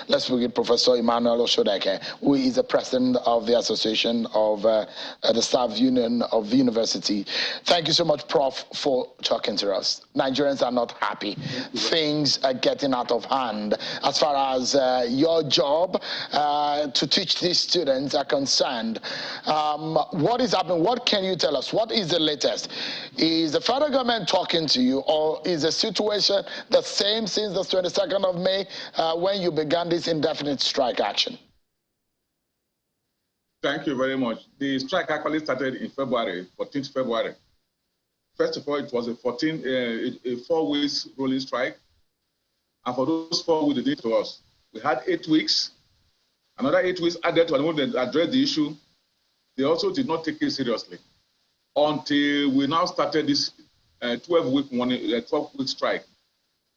Let's begin Professor Emmanuel Oshodeke, who is the president of the Association of the Staff Union of the University. Thank you so much, Prof, for talking to us. Nigerians are not happy. Things are getting out of hand. As far as your job to teach these students are concerned, what is happening? What can you tell us? What is the latest? Is the federal government talking to you, or is the situation the same since the 22nd of May when you began this indefinite strike action? Thank you very much. The strike actually started in February, 14th February. First of all, it was a 4 weeks rolling strike. And for those 4 weeks, they did to us. We had 8 weeks. Another 8 weeks added to when they addressed the issue. They also did not take it seriously until we now started this 12-week strike.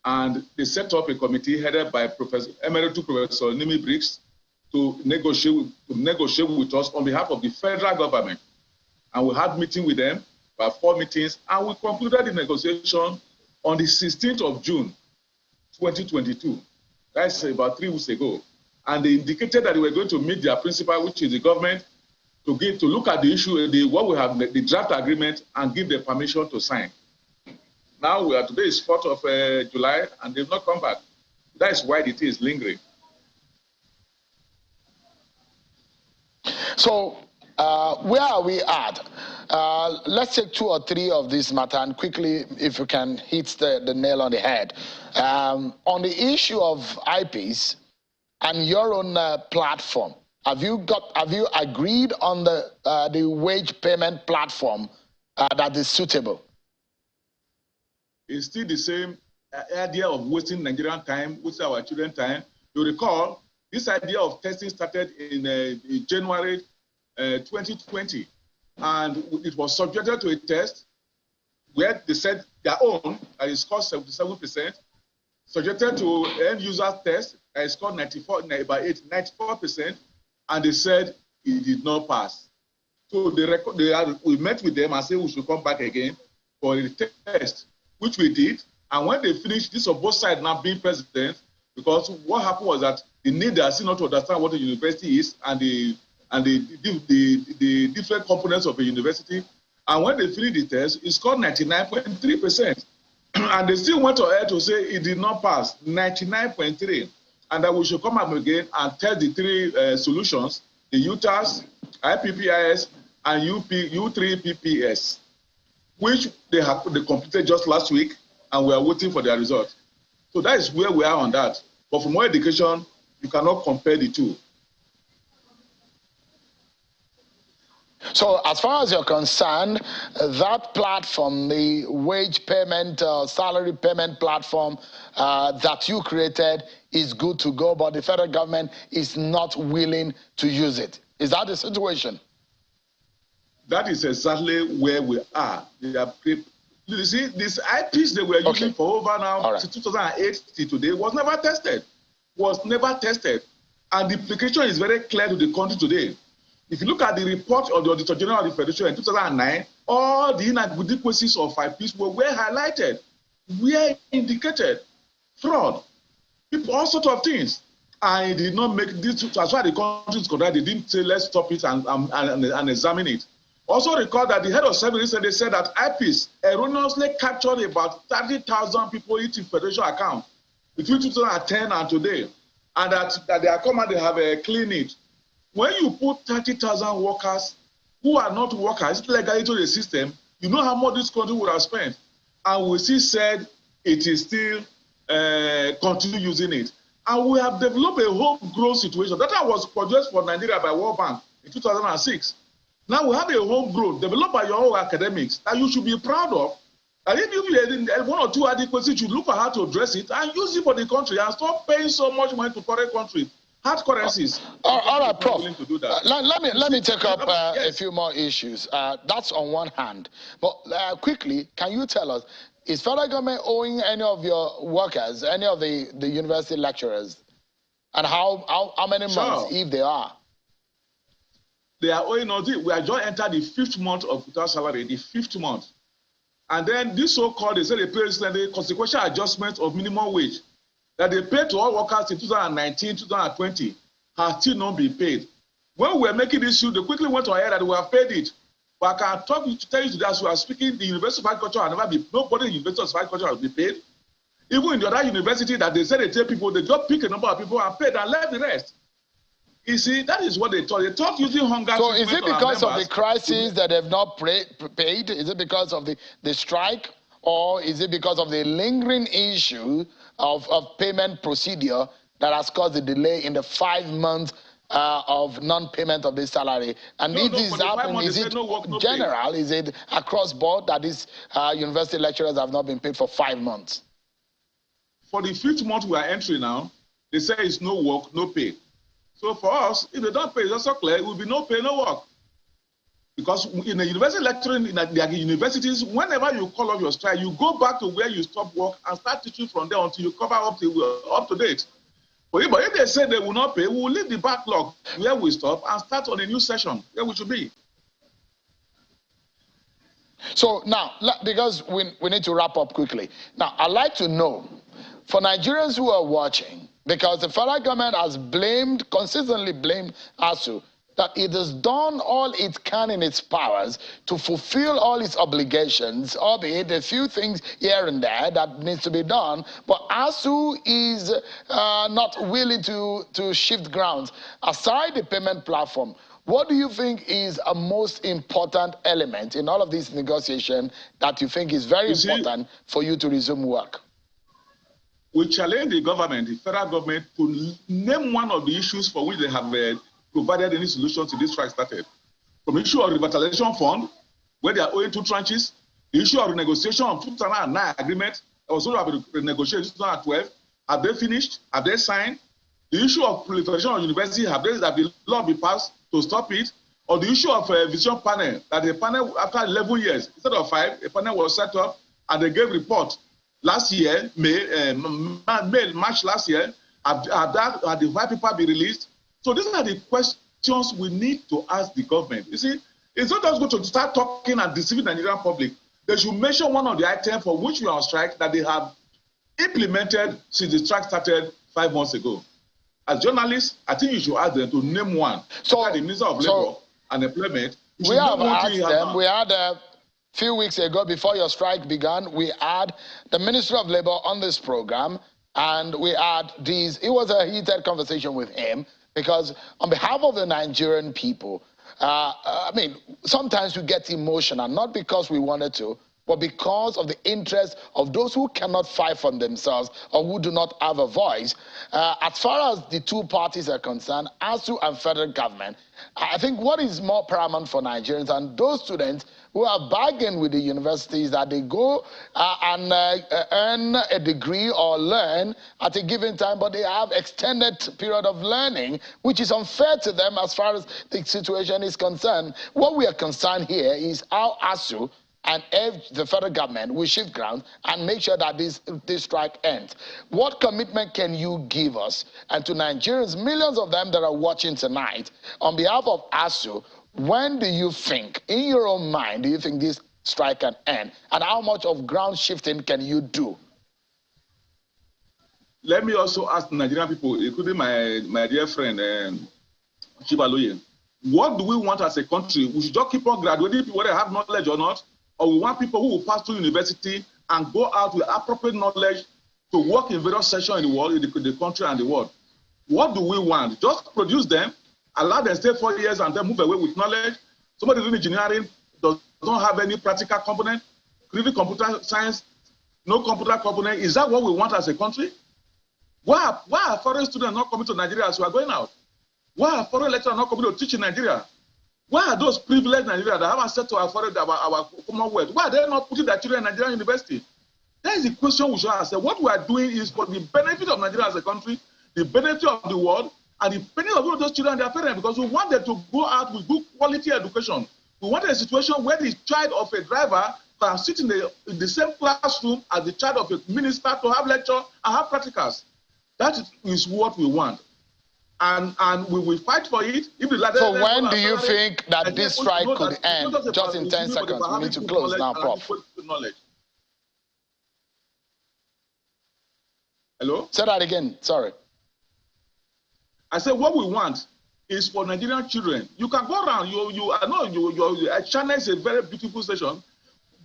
And they set up a committee headed by Emeritus Professor Nimi Briggs to negotiate with us on behalf of the federal government. And we had meeting with them, about 4 meetings, and we concluded the negotiation on the 16th of June, 2022. That's about 3 weeks ago. And they indicated that they were going to meet their principal, which is the government, to look at the issue, what we have, the draft agreement, and give the permission to sign. Now today is 4th of July, and they've not come back. That is why it is lingering. So where are we at? Let's take 2 or 3 of this matter, and quickly, if you can hit the nail on the head. On the issue of IPs and your own platform, have you agreed on the wage payment platform that is suitable? It's still the same idea of wasting Nigerian time, wasting our children's time. You recall, this idea of testing started in January 2020, and it was subjected to a test where they said their own, that is scored 77%, subjected to end user test, that is scored 94%, and they said it did not pass. So we met with them and said we should come back again for the test, which we did. And when they finished, this of both sides now being president, because what happened was that the need are still not to understand what a university is and the different components of a university. And when they finished the test, it scored 99.3%. And they still went ahead to say it did not pass, 99.3%. And that we should come up again and test the 3 solutions, the UTAS, IPPIS, and U3PPS, which they completed just last week, and we are waiting for their result. So that is where we are on that. But for more education, you cannot compare the two. So as far as you're concerned, that platform, the wage payment, salary payment platform that you created is good to go, but the federal government is not willing to use it. Is that the situation? That is exactly where we are. You see, these IPs they were using for over now, since 2008 till today, was never tested. And the implication is very clear to the country today. If you look at the report of the Auditor General of the Federation in 2009, all the inadequacies of IPs were highlighted, were indicated, fraud, all sorts of things. And it did not make this, as far as the country is concerned, they didn't say let's stop it and examine it. Also recall that the head of service they said that IPs erroneously captured about 30,000 people into Federation account between 2010 and today, and that they are coming, they have cleaned it. When you put 30,000 workers who are not workers legally into the system, you know how much this country would have spent. And we still said it is still continue using it. And we have developed a homegrown situation. That was produced for Nigeria by World Bank in 2006. Now we have a homegrown, developed by your own academics, that you should be proud of. And if you 1 or 2 adequacies, you look for how to address it and use it for the country and stop paying so much money to foreign countries. Hard currencies. All right, Prof. Let me take up a few more issues. That's on one hand. But quickly, can you tell us, is federal government owing any of your workers, any of the university lecturers, and how many months, if they are? They are owing us. We are just entered the 5th month of without salary, the 5th month. And then this so-called, they say they pay the consequential adjustment of minimum wage. that they paid to all workers in 2019, 2020 has still not been paid. When we were making this issue, they quickly went ahead and we have paid it. But I can tell you today, as we are speaking, the University of Agriculture has never been, nobody in the University of Agriculture has been paid. Even in the other university that they said they tell people, they just pick a number of people and paid and left the rest. You see, that is what they thought. They thought using hunger. So is it because of the crisis that they've not paid? Is it because of the strike? Or is it because of the lingering issue of payment procedure that has caused the delay in the 5 months of non-payment of this salary? And if this is happening, is it general? Is it across board that these university lecturers have not been paid for 5 months? For the 5th month we are entering now, they say it's no work, no pay. So for us, if they don't pay, it's also clear, it will be no pay, no work. Because in the university lecturing, in the universities, whenever you call off your strike, you go back to where you stop work and start teaching from there until you cover up to date. But if they say they will not pay, we will leave the backlog where we stop and start on a new session where we should be. So now, because we need to wrap up quickly. Now, I'd like to know, for Nigerians who are watching, because the federal government has consistently blamed ASUU, that it has done all it can in its powers to fulfill all its obligations, albeit a few things here and there that needs to be done, but ASUU is not willing to shift grounds. Aside the payment platform, what do you think is a most important element in all of this negotiation that you think is very important for you to resume work? We challenge the government, the federal government, to name one of the issues for which they have provided any solution to this strike started. From the issue of revitalization fund, where they are owing 2 tranches, the issue of renegotiation of 2009 agreement, also have renegotiated in 2012, have they finished? Have they signed? The issue of proliferation of university, have the law been passed to stop it? Or the issue of a vision panel, that the panel, after 11 years, instead of 5, a panel was set up and they gave report last year, March last year. Have the white paper been released? So these are the questions we need to ask the government. You see, it's not just going to start talking and deceiving the Nigerian public. They should mention one of the items for which we are on strike that they have implemented since the strike started 5 months ago. As journalists, I think you should ask them to name one. So the Minister of Labour and Employment. We have asked them. We had a few weeks ago, before your strike began, we had the Minister of Labour on this program, and we had these. It was a heated conversation with him. Because on behalf of the Nigerian people, I mean, sometimes we get emotional, not because we wanted to, but because of the interest of those who cannot fight for themselves or who do not have a voice. As far as the 2 parties are concerned, ASUU and federal government, I think what is more paramount for Nigerians and those students who have bargained with the universities that they go and earn a degree or learn at a given time, but they have extended period of learning, which is unfair to them as far as the situation is concerned. What we are concerned here is how ASUU and if the federal government will shift ground and make sure that this strike ends. What commitment can you give us and to Nigerians, millions of them that are watching tonight, on behalf of ASUU, when do you think, in your own mind, do you think this strike can end? And how much of ground shifting can you do? Let me also ask Nigerian people, including my dear friend, Chibaloye, what do we want as a country? We should just keep on graduating people whether they have knowledge or not, or we want people who will pass through university and go out with appropriate knowledge to work in various sections in the world, in the country and the world. What do we want? Just produce them, allow them stay 4 years and then move away with knowledge. Somebody doing engineering does not have any practical component, critical computer science, no computer component. Is that what we want as a country? Why are foreign students not coming to Nigeria as we are going out? Why are foreign lecturers not coming to teach in Nigeria? Why are those privileged Nigerians that have access to our foreign, our Commonwealth? Why are they not putting their children in Nigerian university? That is the question we should ask. What we are doing is for the benefit of Nigeria as a country, the benefit of the world, and the benefit of all those children and their parents, because we want them to go out with good quality education. We want a situation where the child of a driver can sit in the same classroom as the child of a minister to have lecture and have practicals. That is what we want. And we will fight for it. So when do you think that this strike could end? Just in 10 seconds, we need to close now, Prof. Hello? Say that again. Sorry. I said what we want is for Nigerian children. You can go around. I know China is a very beautiful station.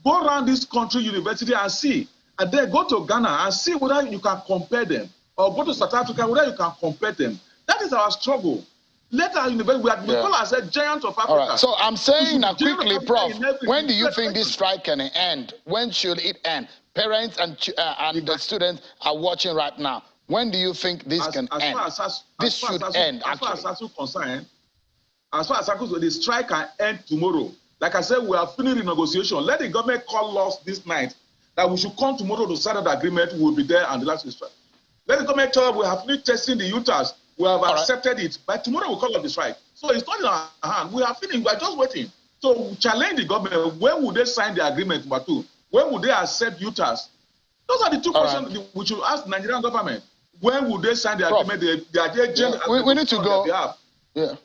Go around this country university and see, and then go to Ghana and see whether you can compare them, or go to South Africa whether you can compare them. That is our struggle. Let our university, we call ourselves giant of Africa. All right. So I'm saying now quickly, Prof, when do you think this strike can end? When should it end? Parents and the students are watching right now. When do you think this can end? This should end, actually. As far as ASUU concerned, as far as ASUU, the strike can end tomorrow. Like I said, we are finishing negotiation. Let the government call us this night that we should come tomorrow to sign the agreement. We will be there and the last strike. Let the government tell us we have finished testing the UTAS. We have accepted it. By tomorrow, we'll call off the strike. So it's not in our hand. We are finished. We are just waiting. So we challenge the government. When will they sign the agreement, number two? When will they accept UTAS? Those are the two questions we should ask the Nigerian government. When will they sign the agreement? We need to go. Yeah.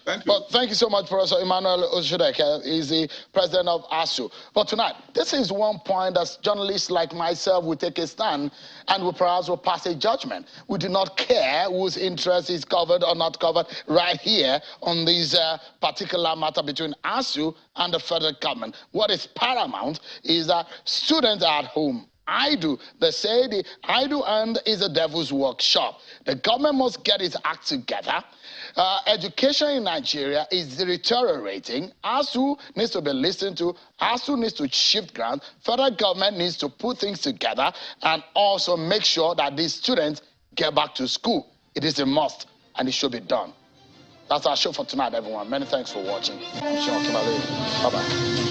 Thank you. But thank you so much, Professor Emmanuel Oshodeke. He's the president of ASUU. But tonight, this is one point that journalists like myself will take a stand and will perhaps pass a judgment. We do not care whose interest is covered or not covered right here on this particular matter between ASUU and the federal government. What is paramount is that students are at home. Idle. They say the idle hand is a devil's workshop. The government must get its act together. Education in Nigeria is deteriorating. ASUU needs to be listened to. ASUU needs to shift ground. Federal government needs to put things together and also make sure that these students get back to school. It is a must, and it should be done. That's our show for tonight, everyone. Many thanks for watching. I'm Sean Kimale. Bye-bye.